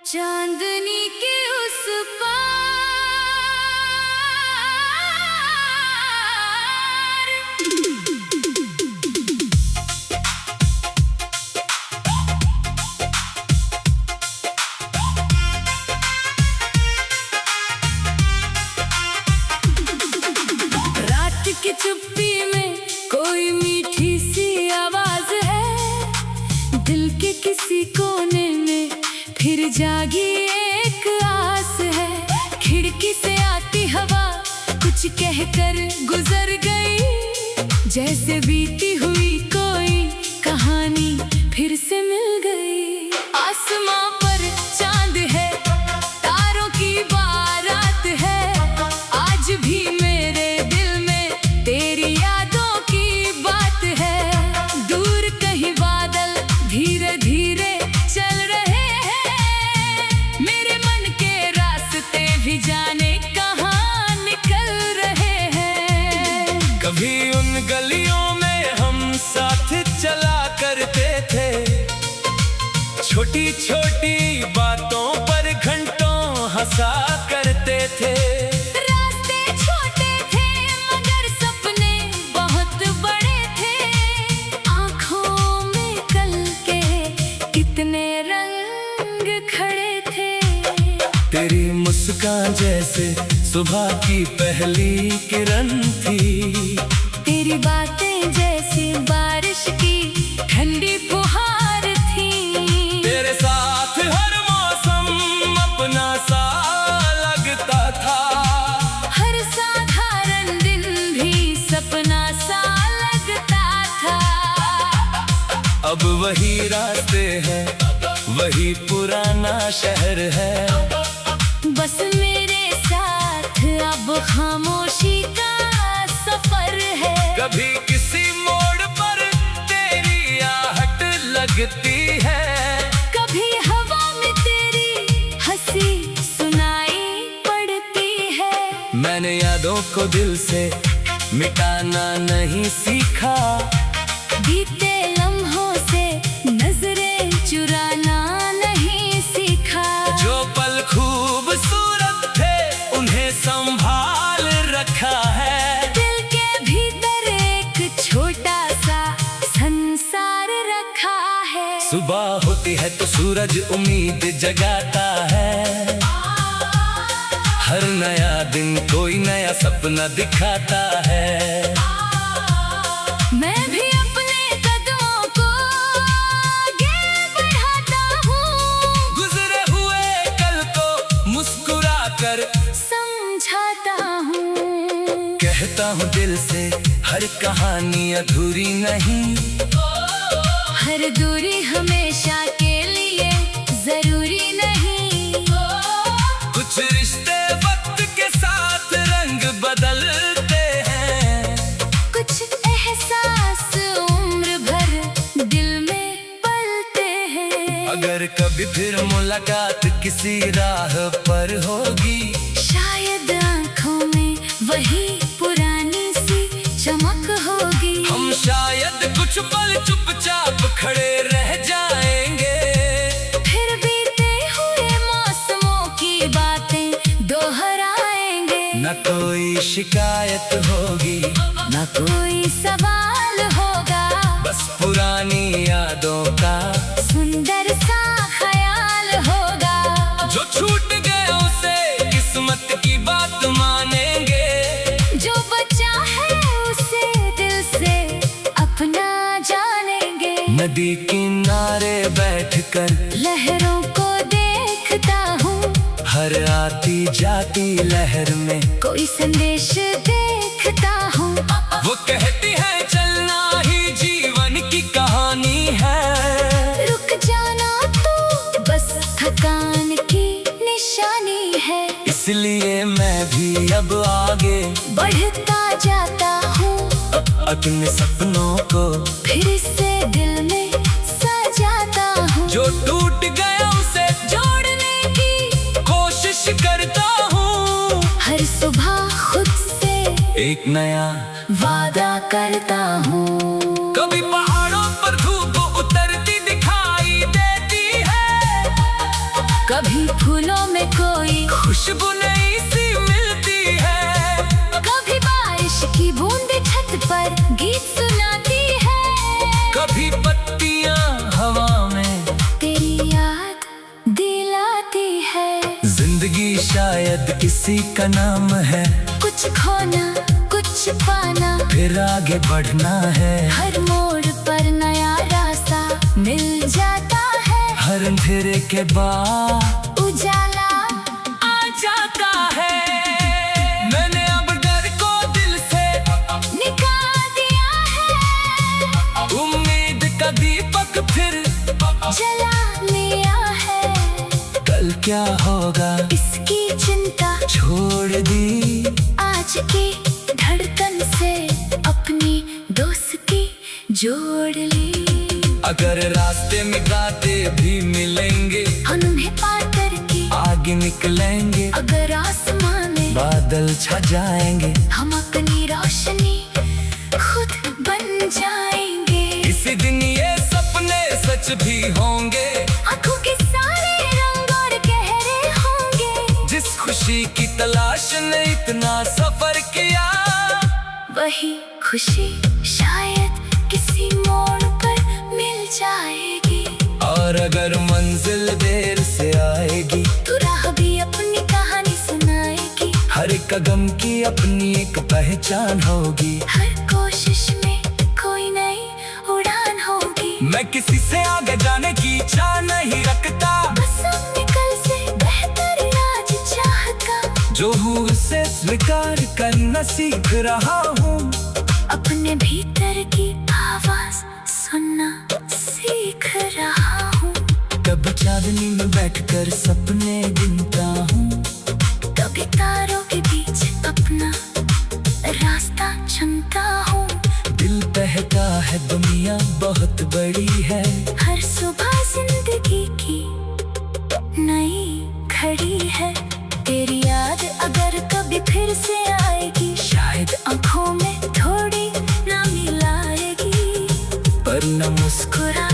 चांदनी के उस पार रात की चुप्पी में कोई मीठी सी आवाज है, दिल के किसी कोने में फिर जागी एक आस है। खिड़की से आती हवा कुछ कहकर गुजर गई, जैसे बीती हुई कोई कहानी फिर से मिल गई। आसमां पर चांद है, तारों की बारात है, आज भी मेरे दिल में तेरी यादों की बात है। दूर कहीं बादल धीरे धीरे चल रहे हैं, मेरे मन के रास्ते भी जाने कहाँ निकल रहे हैं। कभी उन गलियों में हम साथ चला करते थे, छोटी छोटी बातों पर घंटों हंसा करते थे। रास्ते छोटे थे मगर सपने बहुत बड़े थे, आँखों में कल के कितने रंग खड़े थे। तेरी मुस्कान जैसे सुबह की पहली किरण थी, तेरी बातें जैसी बारिश की ठंडी फुहार थी। तेरे साथ हर मौसम अपना सा लगता था, हर साधारण दिन भी सपना सा लगता था। अब वही रास्ते हैं, वही पुराना शहर है, बस मेरे साथ अब खामोशी का सफर है। कभी किसी मोड़ पर तेरी आहट लगती है, कभी हवा में तेरी हंसी सुनाई पड़ती है। मैंने यादों को दिल से मिटाना नहीं सीखा, बीते लम्हों से नजरें चुराना नहीं सीखा। जो पल खूबसूरत थे उन्हें संभाल रखा है। दिल के भीतर एक छोटा सा संसार रखा है। सुबह होती है तो सूरज उम्मीद जगाता है, हर नया दिन कोई नया सपना दिखाता है। मैं भी अपने कदमों को आगे बढ़ाता हूँ, गुजरे हुए कल को मुस्कुरा कर समझाता हूँ। कहता हूँ दिल से हर कहानी अधूरी नहीं, हर दूरी हमेशा के लिए जरूरी नहीं। कुछ रिश्ते वक्त के साथ रंग बदलते हैं, कुछ एहसास उम्र भर दिल में पलते हैं। अगर कभी फिर मुलाकात किसी राह पर होगी, शायद आँखों में वही पुरानी सी चमक होगी। हम शायद कुछ पल चुपचाप खड़े रह जाएंगे, फिर बीते हुए मौसमों की बातें दोहराएंगे। न कोई शिकायत होगी, न कोई सवाल होगा, बस पुरानी यादों का सुंदर सा ख्याल होगा। जो छूट गए उसे किस्मत की बात मानेंगे, जो बचा है उसे दिल से अपना जानेंगे। नदी किनारे बैठकर लहरों को देखता हूँ, हर आती जाती लहर में कोई संदेश देखता हूँ। वो कहती है चलना ही जीवन की कहानी है, रुक जाना तो बस थकान की निशानी है। इसलिए मैं भी अब आगे बढ़ता जाता हूँ, अपने सपनों को फिर से दिल में सजाता हूँ। जो टूट गया उसे जोड़ने की कोशिश करता हूँ, हर सुबह खुद से एक नया वादा करता हूँ। कभी पहाड़ों पर धूप उतरती दिखाई देती है, कभी फूलों में कोई खुशबू नई सी मिलती है, कभी बारिश की बूंदें छत पर गीत सुनाती है, कभी पत्तियां हवा में तेरी याद दिलाती है। जिंदगी शायद किसी का नाम है, कुछ खोना कुछ पाना, फिर आगे बढ़ना है। हर मोड़ पर नया रास्ता मिल जाता है, हर अंधेरे के बाद उजाला आ जाता है। मैंने अब डर को दिल से निकाल दिया है, उम्मीद का दीपक फिर जला लिया है। कल क्या होगा इसकी चिंता छोड़ दी, आज की धड़कन से अपनी दोस्ती जोड़ ली। अगर रास्ते में गाते भी मिलेंगे, हम उन्हें पार करके आगे निकलेंगे। अगर आसमान में बादल छा जाएंगे, हम अपनी रोशनी खुद बन जाएंगे। इसी दिन ये सपने सच भी होंगे, आंखों के सारे रंग और गहरे होंगे। जिस खुशी की तलाश ने इतना सफर किया, वही खुशी शायद किसी मोड़ पर मिल जाएगी। और अगर मंजिल देर से आएगी, तो राह भी अपनी कहानी सुनाएगी। हर एक कदम की अपनी एक पहचान होगी। हर कोशिश में कोई नई उड़ान होगी। मैं किसी से आगे जाने की चाह नहीं रखता, बस अपने कल से बेहतर आज चाहता। जो हूँ उसे स्वीकार करना सीख रहा हूँ। अपने भीतर की आवाज सुनना सीख रहा हूँ। कब चांदनी में बैठकर सपने गिनता हूँ, कभी तारों के बीच अपना रास्ता चुनता हूँ। दिल कहता है दुनिया बहुत बड़ी है। हर सुबह जिंदगी की नई घड़ी है। तेरी याद अगर कभी फिर से आएगी, शायद आंखों में थोड़ी नमी लाएगी, पर न मुस्कुरा